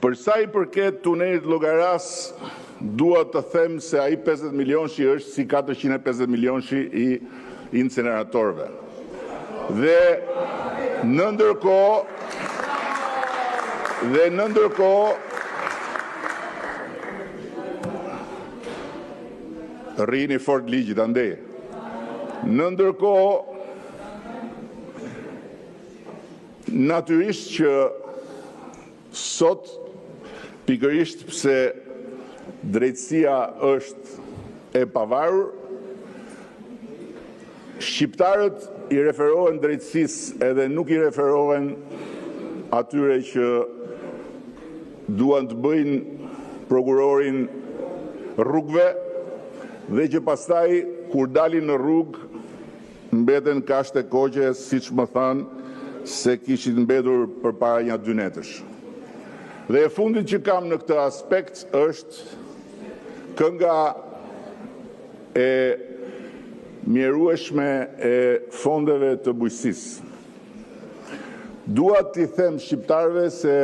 Për sa i përket tunelit Llogaras, dua të them se ai 50 milionshi është si 450 milionshi i incineratorëve. Dhe në ndërkohë rrini fort ligjit ande. Në ndërkohë natyrisht që sot pikërisht pse drejtësia është e pavarur, shqiptarët i referohen drejtësisë edhe nuk i referohen atyre që duan të bëjnë prokurorin rrugëve dhe që pastaj kur dalin në rrugë mbeten kashte koqe, siç më thanë se kishin mbetur përpara 1-2 netësh. Dhe e fundit që kam në këtë aspekt është kënga e mjerueshme e fondeve të bujqësisë. Dua t'i them shqiptarëve se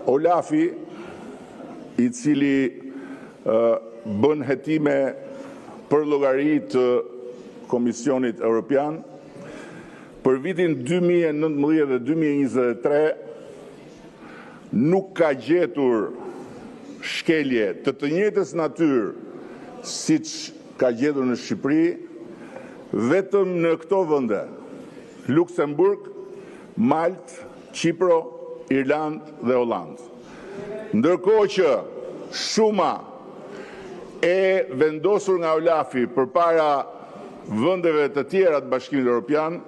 Olafi, i cili bën hetime për llogari të Komisionit Evropian, për vitin 2019 dhe 2023 nuk ka gjetur shkelje të njëjtës natyrë siç ka gjetur në Shqipëri, vetëm në këto vende: Luksemburg, Maltë, Qipro, Irlandë dhe Hollandë. Ndërkohë që shuma e vendosur nga Olafi përpara vendeve të tjera të Bashkimit Evropian,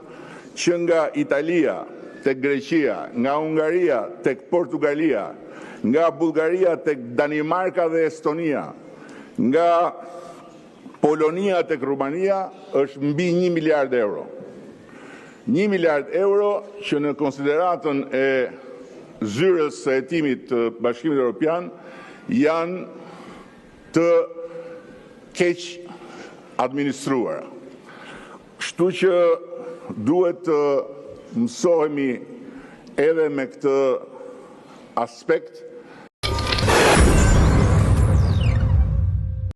që nga Italia tek Greqia, nga Hungaria tek Portugalia, nga Bullgaria tek Danimarka dhe Estonia, nga Polonia tek Rumania, është mbi 1 miliard euro. 1 miliard euro që në konsideratën e zyrës së hetimit të Bashkimit Evropian janë të keq administruara. Kështu që duhet të mësohemi edhe me këtë aspekt